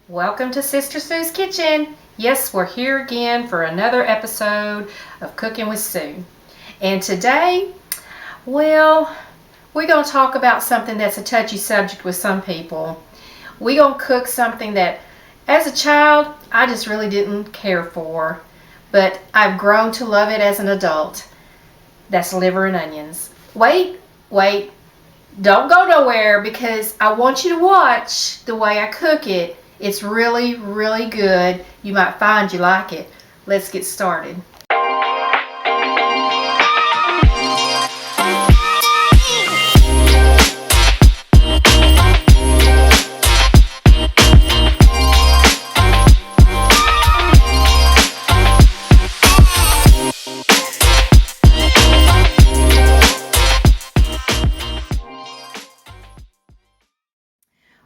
Welcome to Sister Sue's Kitchen. Yes, we're here again for another episode of Cooking with Sue. And today, well, we're going to talk about something that's a touchy subject with some people. We're going to cook something that, as a child, I just really didn't care for, but I've grown to love it as an adult. That's liver and onions. Wait, don't go nowhere because I want you to watch the way I cook it. It's really, really good. You might find you like it. Let's get started.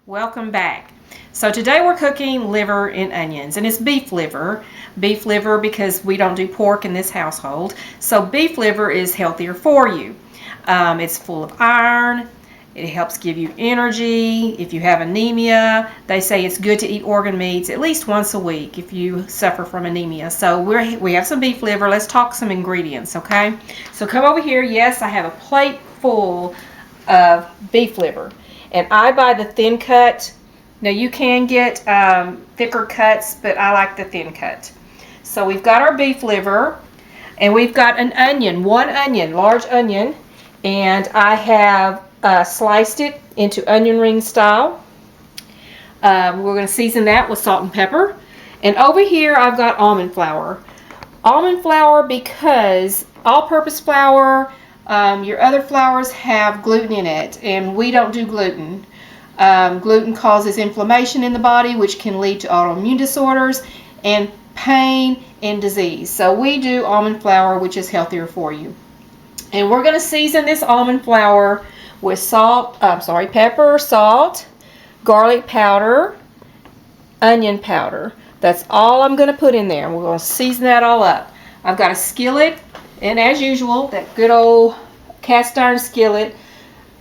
Welcome back. So today we're cooking liver and onions, and it's beef liver because we don't do pork in this household. So beef liver is healthier for you. It's full of iron. It helps give you energy. If you have anemia, they say it's good to eat organ meats at least once a week if you suffer from anemia. So we have some beef liver. Let's talk some ingredients, okay? So come over here. Yes, I have a plate full of beef liver, and I buy the thin cut. Now you can get thicker cuts, but I like the thin cut. So we've got our beef liver, and we've got an onion, one onion, large onion, and I have sliced it into onion ring style. We're going to season that with salt and pepper. And over here I've got almond flour. Almond flour because all-purpose flour, your other flours have gluten in it, and we don't do gluten. Gluten causes inflammation in the body, which can lead to autoimmune disorders and pain and disease. So we do almond flour, which is healthier for you. And we're going to season this almond flour with pepper, salt, garlic powder, onion powder. That's all I'm going to put in there. We're going to season that all up. I've got a skillet, and as usual, that good old cast iron skillet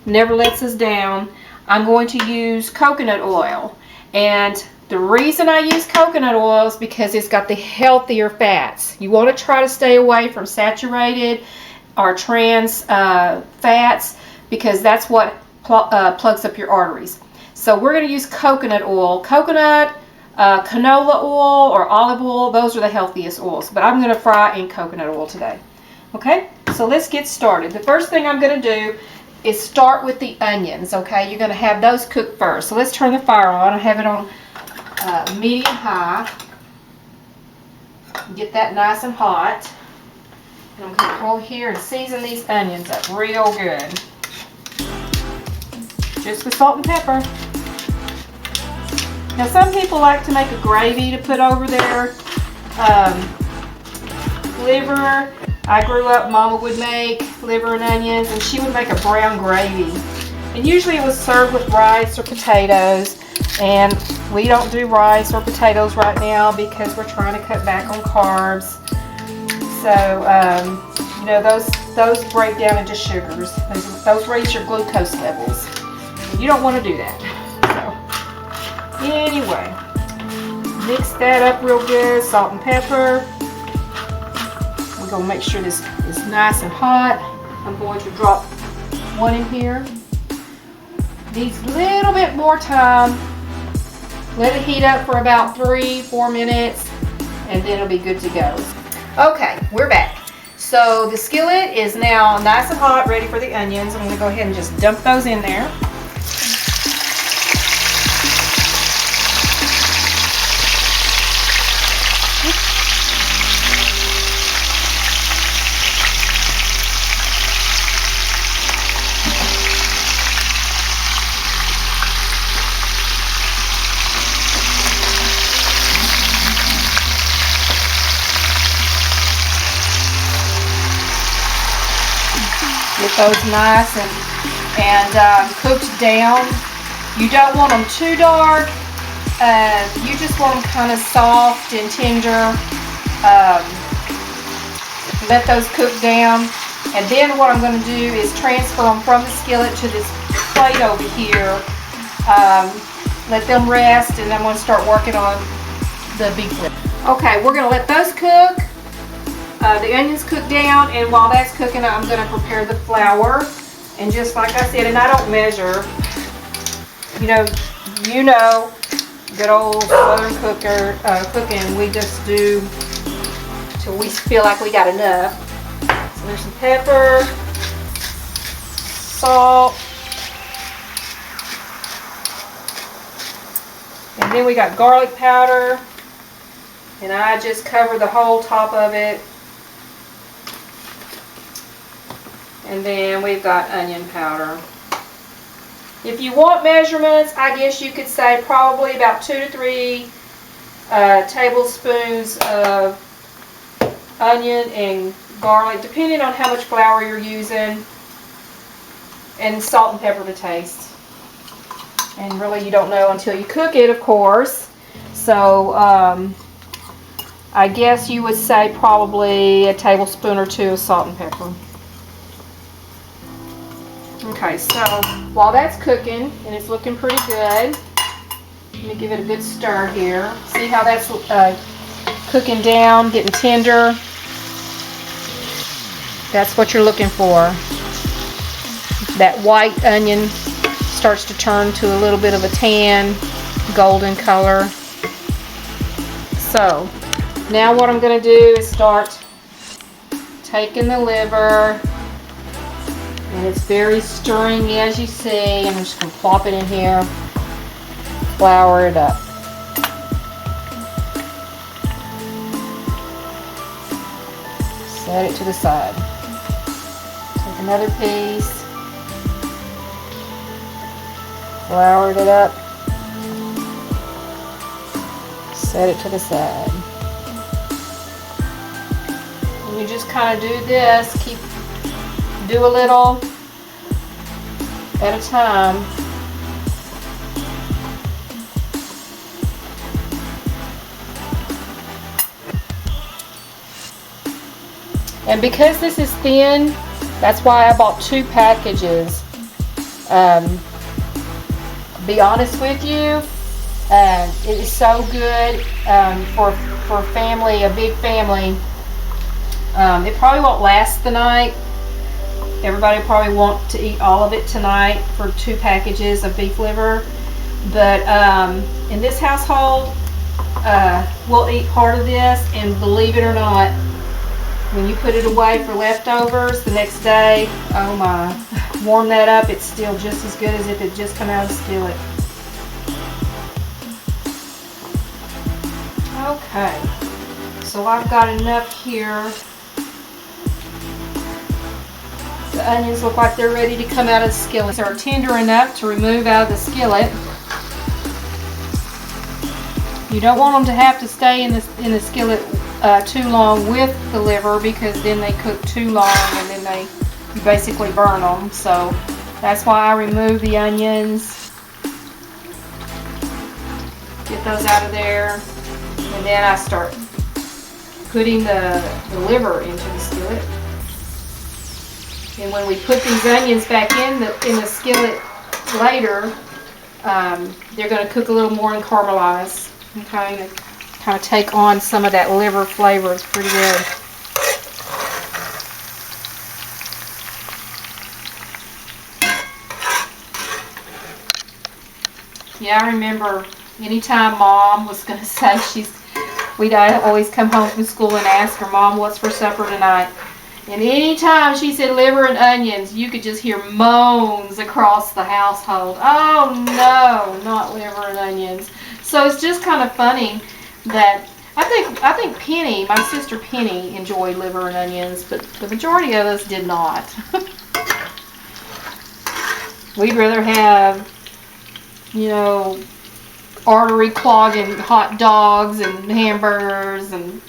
never lets us down. I'm going to use coconut oil, and the reason I use coconut oil is because it's got the healthier fats. You want to try to stay away from saturated or trans fats because that's what plugs up your arteries. So we're going to use coconut oil. Coconut, canola oil, or olive oil, those are the healthiest oils, but I'm going to fry in coconut oil today. Okay, so let's get started. The first thing I'm going to do is start with the onions, okay? You're going to have those cooked first. So let's turn the fire on. I have it on medium high. Get that nice and hot. And I'm going to go here and season these onions up real good. Just with salt and pepper. Now some people like to make a gravy to put over their liver. I grew up, Mama would make liver and onions, and she would make a brown gravy. And usually it was served with rice or potatoes, and we don't do rice or potatoes right now because we're trying to cut back on carbs. So, you know, those break down into sugars. Those raise your glucose levels. You don't want to do that. So, anyway, mix that up real good, salt and pepper. Going to make sure this is nice and hot. I'm going to drop one in here. Needs a little bit more time. Let it heat up for about 3-4 minutes, and then it'll be good to go. Okay, we're back. So the skillet is now nice and hot, ready for the onions. I'm going to go ahead and just dump those in there. Get those nice and cooked down. You don't want them too dark. You just want them kind of soft and tender. Let those cook down. And then what I'm going to do is transfer them from the skillet to this plate over here. Let them rest, and I'm going to start working on the beef liver. Okay, we're going to let those cook. The onions cook down, and while that's cooking, I'm going to prepare the flour. And just like I said, and I don't measure. You know, good old Southern cooking. We just do till we feel like we got enough. So there's some pepper, salt, and then we got garlic powder, and I just cover the whole top of it. And then we've got onion powder. If you want measurements, I guess you could say probably about 2 to 3 tablespoons of onion and garlic, depending on how much flour you're using, and salt and pepper to taste. And really you don't know until you cook it, of course. So I guess you would say probably a tablespoon or 2 of salt and pepper. Okay, so while that's cooking, and it's looking pretty good, let me give it a good stir here. See how that's cooking down, getting tender? That's what you're looking for. That white onion starts to turn to a little bit of a tan, golden color. So, now what I'm going to do is start taking the liver. And it's very stringy, as you see. I'm just going to plop it in here, flour it up. Set it to the side. Take another piece, flour it up, set it to the side. And you just kind of do this, do a little at a time. And because this is thin, that's why I bought 2 packages. Be honest with you, it is so good for family, a big family. It probably won't last the night. Everybody probably want to eat all of it tonight for 2 packages of beef liver. But in this household, we'll eat part of this, and believe it or not, when you put it away for leftovers the next day, oh my, warm that up, it's still just as good as if it just come out of the skillet. Okay, so I've got enough here. The onions look like they're ready to come out of the skillet. They're tender enough to remove out of the skillet. You don't want them to have to stay in the skillet too long with the liver, because then they cook too long and then you basically burn them. So that's why I remove the onions. Get those out of there. And then I start putting the liver into the skillet. And when we put these onions back in the skillet later, they're going to cook a little more and caramelize. Okay, kind of take on some of that liver flavor. It's pretty good. Yeah, I remember anytime Mom was going to say we'd always come home from school and ask her, Mom, what's for supper tonight? And anytime she said liver and onions, you could just hear moans across the household. Oh no, not liver and onions. So it's just kind of funny that I think Penny, my sister Penny, enjoyed liver and onions, but the majority of us did not. We'd rather have, artery clogging hot dogs and hamburgers and,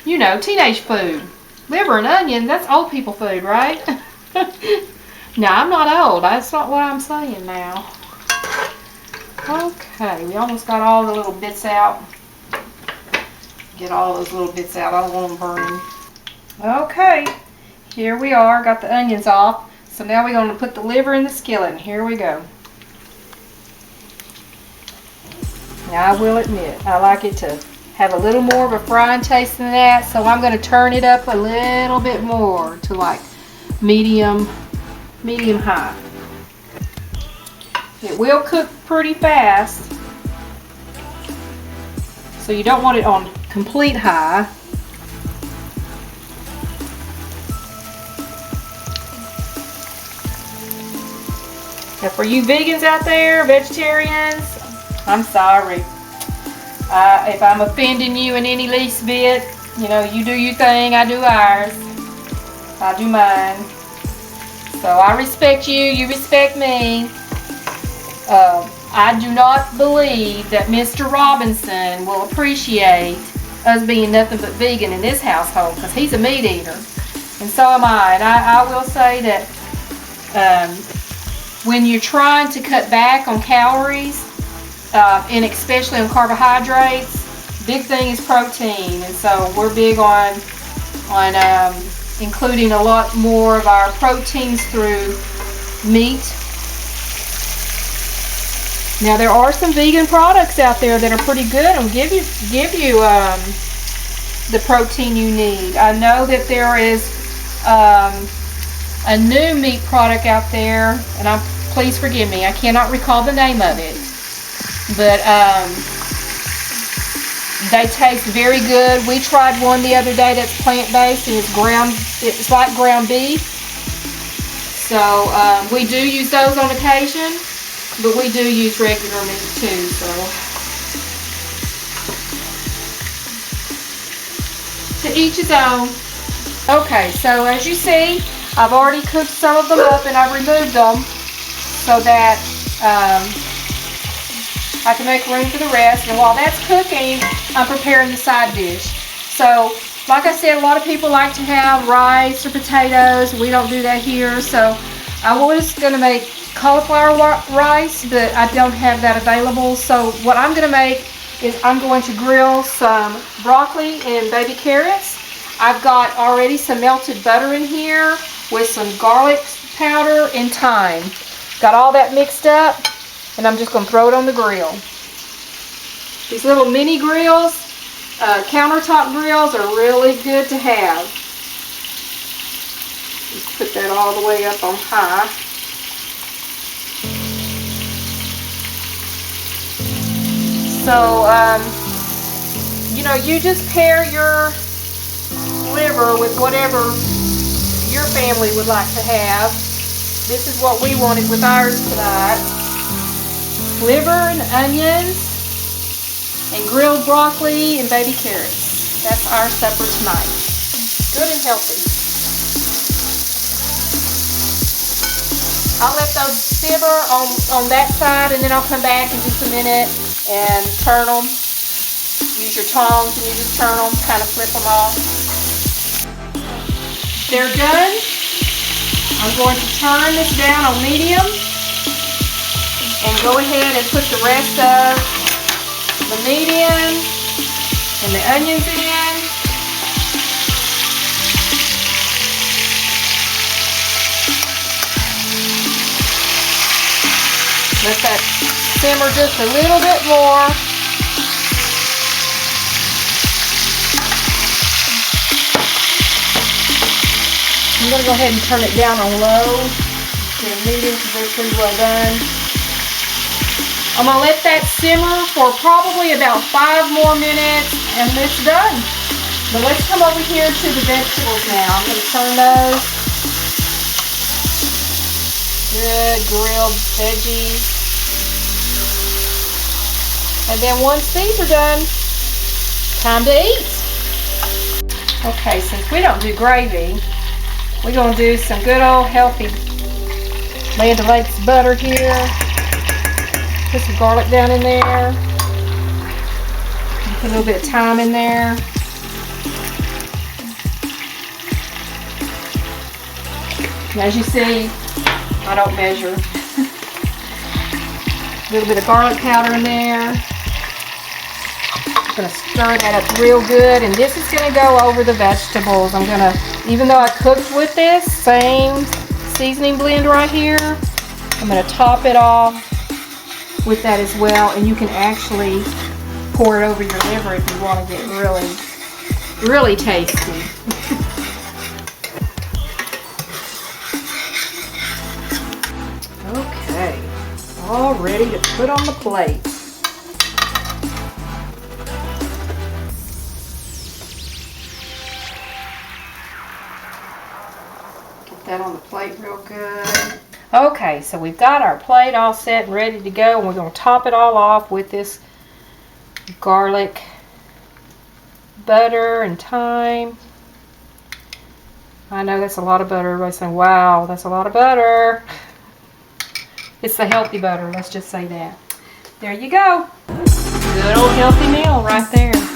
teenage food. Liver and onion, that's old people food, right? No, I'm not old. That's not what I'm saying now. Okay, we almost got all the little bits out. Get all those little bits out. I don't want them burning. Okay, here we are, got the onions off. So now we're going to put the liver in the skillet, and here we go. Now I will admit, I like it to have a little more of a frying taste than that, so I'm going to turn it up a little bit more to like medium high. It will cook pretty fast, so you don't want it on complete high. Now for you vegans out there, vegetarians, I'm sorry. If I'm offending you in any least bit, you know, you do your thing, I do ours. I do mine. So I respect you, you respect me. I do not believe that Mr. Robinson will appreciate us being nothing but vegan in this household, because he's a meat eater. And so am I. And I will say that when you're trying to cut back on calories, and especially on carbohydrates, big thing is protein. And so we're big on including a lot more of our proteins through meat. Now there are some vegan products out there that are pretty good and give you the protein you need. I know that there is a new meat product out there, and please forgive me, I cannot recall the name of it, but they taste very good. We tried one the other day that's plant-based, and it's like ground beef. So we do use those on occasion, but we do use regular meat too. So to each his own. Okay, so as you see, I've already cooked some of them up and I've removed them so that I can make room for the rest. And while that's cooking, I'm preparing the side dish. So, like I said, a lot of people like to have rice or potatoes. We don't do that here. So, I was going to make cauliflower rice, but I don't have that available. So, what I'm going to make is I'm going to grill some broccoli and baby carrots. I've got already some melted butter in here with some garlic powder and thyme. Got all that mixed up, and I'm just going to throw it on the grill. These little mini grills, countertop grills, are really good to have. Just put that all the way up on high. So, you know, you just pair your liver with whatever your family would like to have. This is what we wanted with ours tonight. Liver and onions and grilled broccoli and baby carrots. That's our supper tonight. Good and healthy. I'll let those simmer on that side, and then I'll come back in just a minute and turn them. Use your tongs and you just turn them, kind of flip them off. They're done. I'm going to turn this down on medium and go ahead and put the rest of the meat in and the onions in. Let that simmer just a little bit more. I'm going to go ahead and turn it down on low to medium because they're pretty well done. I'm going to let that simmer for probably about 5 more minutes and it's done. But let's come over here to the vegetables now. I'm going to turn those. Good grilled veggies. And then once these are done, time to eat. Okay, since we don't do gravy, we're going to do some good old healthy Land O'Lakes butter here. Put some garlic down in there. Put a little bit of thyme in there. And as you see, I don't measure. A little bit of garlic powder in there. Gonna stir that up real good, and this is gonna go over the vegetables. I'm gonna, even though I cooked with this same seasoning blend right here, I'm gonna top it off with that as well, and you can actually pour it over your liver if you want to get really, really tasty. Okay, all ready to put on the plate. Get that on the plate real good. Okay, so we've got our plate all set and ready to go, and we're going to top it all off with this garlic butter and thyme. I know that's a lot of butter. Everybody's saying, wow, that's a lot of butter. It's the healthy butter, let's just say that. There you go. Good old healthy meal right there.